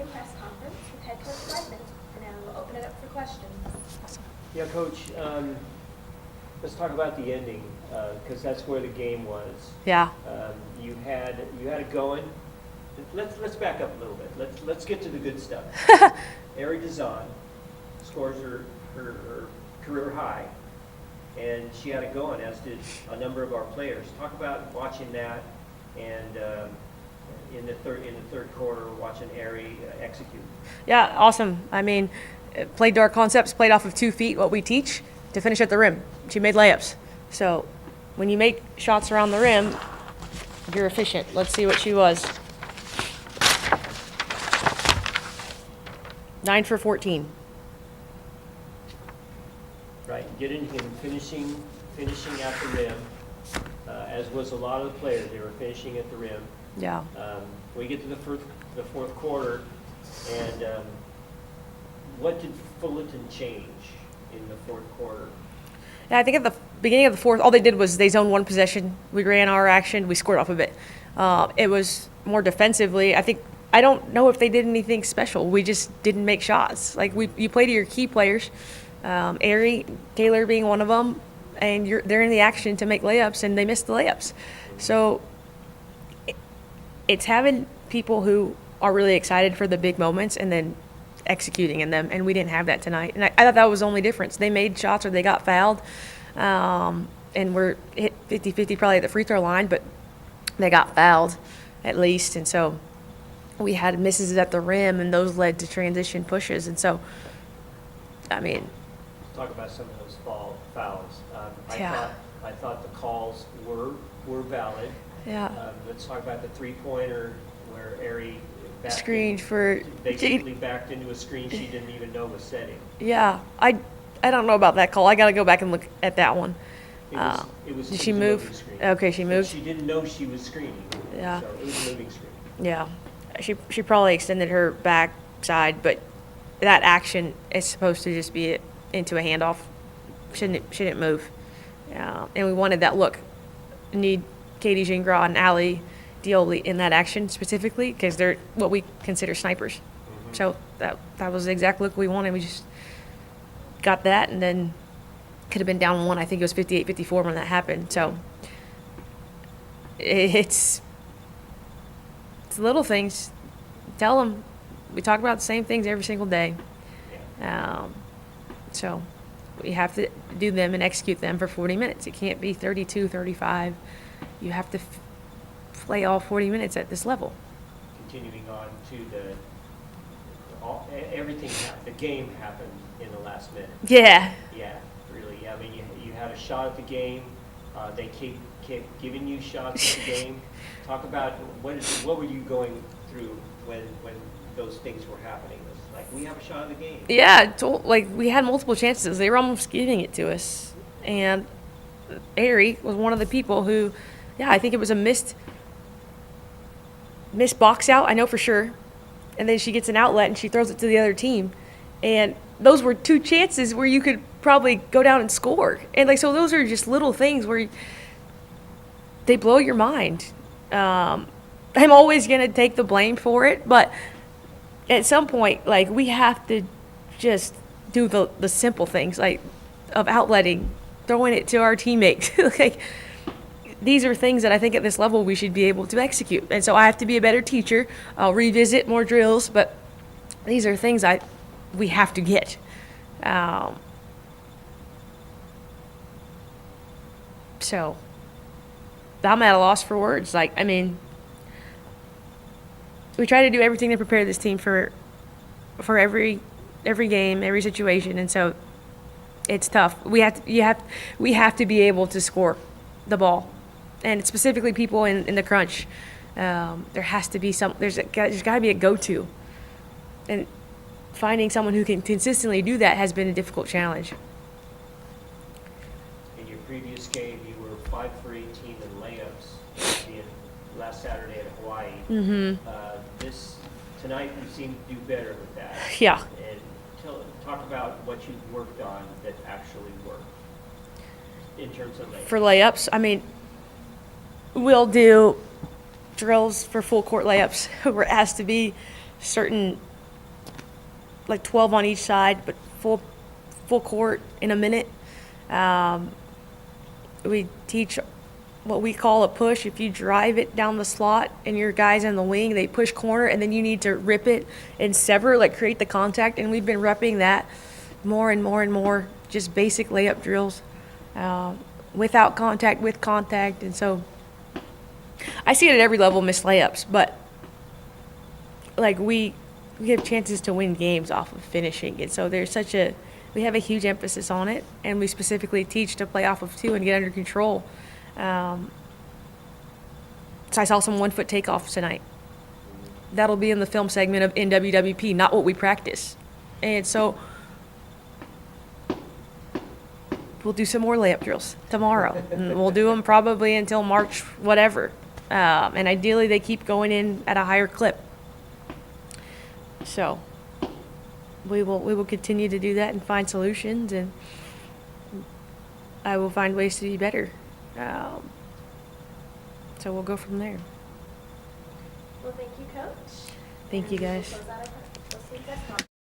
postgame press conference with head coach Weidman. And now we'll open it up for questions. Yeah, Coach, let's talk about the ending, because that's where the game was. Yeah. You had it going. Let's back up a little bit. Let's get to the good stuff. Ari Dazan scores her career high, and she had it going, as did a number of our players. Talk about watching that, and in the third quarter, watching Ari execute. Yeah, awesome. I mean, played to our concepts, played off of 2 feet, what we teach, to finish at the rim. She made layups. So when you make shots around the rim, you're efficient. Let's see what she was. 9 for 14. Right, getting and finishing at the rim, as was a lot of the players. They were finishing at the rim. Yeah. We get to the fourth quarter, and what did Fullerton change in the fourth quarter? Yeah, I think at the beginning of the fourth, all they did was they zoned one possession. We ran our action. We scored off of it. It was more defensively. I don't know if they did anything special. We just didn't make shots. Like, you play to your key players, Ari, Taylor being one of them, and they're in the action to make layups, and they missed the layups. So it's having people who are really excited for the big moments and then executing in them, and we didn't have that tonight. And I thought that was the only difference. They made shots or they got fouled, and we're hit 50-50 probably at the free throw line, but they got fouled at least, and so we had misses at the rim, and those led to transition pushes. And so, I mean, Talk about some of those fouls. Yeah. I thought the calls were valid. yeah, Let's talk about the three-pointer where Ari screened backed into a screen she didn't even know was setting. Yeah, I don't know about that call. I got to go back and look at that one. Did she a move? moving screen. Okay, she moved. She didn't know she was screening. Yeah. So it was a moving screen. Yeah, she probably extended her backside, but that action is supposed to just be into a handoff. Shouldn't move. And we wanted that look. Need Katie Gingras and Allie Dioli in that action specifically because they're what we consider snipers. Mm-hmm. So that was the exact look we wanted. We just got that, and then could have been down one. I think it was 58-54 when that happened. So it's little things. Tell them we talk about the same things every single day. So we have to do them and execute them for 40 minutes. It can't be 32, 35. You have to play all 40 minutes at this level. Continuing on to everything, the game happened in the last minute. Yeah. Yeah, really. I mean, you had a shot at the game. They kept giving you shots at the game. Talk about what were you going through when those things were happening? It was like, we have a shot at the game. Yeah, we had multiple chances. They were almost giving it to us. And Ari was one of the people who, I think it was a missed box out, I know for sure. And then she gets an outlet and she throws it to the other team. And those were 2 chances where you could probably go down and score. And so those are just little things where they blow your mind. I'm always going to take the blame for it, but at some point, we have to just do the simple things, of outletting, throwing it to our teammates. These are things that I think at this level we should be able to execute. And so I have to be a better teacher. I'll revisit more drills, but these are things we have to get. So I'm at a loss for words. We try to do everything to prepare this team for every game, every situation, and so it's tough. We have to be able to score the ball, and specifically people in the crunch. There has to be there's got to be a go-to, and finding someone who can consistently do that has been a difficult challenge. In your previous game, you were 5 for 18 in layups last Saturday at Hawaii. Mm-hmm. Tonight you seem to do better with that. Yeah. And talk about what you've worked on that actually worked in terms of layups. For layups, I mean, we'll do drills for full court layups. We're asked to be certain like 12 on each side, but full court in a minute. We teach what we call a push. If you drive it down the slot and your guys in the wing, they push corner, and then you need to rip it and sever, like create the contact. And we've been repping that more and more and more, just basic layup drills, without contact, with contact. And so I see it at every level, miss layups, but like we have chances to win games off of finishing. And so we have a huge emphasis on it, and we specifically teach to play off of two and get under control. So I saw some 1 foot takeoffs tonight. That'll be in the film segment of NWWP, not what we practice. And so we'll do some more layup drills tomorrow. And we'll do them probably until March, whatever. And ideally they keep going in at a higher clip. So we will continue to do that and find solutions, and I will find ways to be better. So we'll go from there. Well, thank you, Coach. Thank you, And we will guys. close out our- we'll see you next month.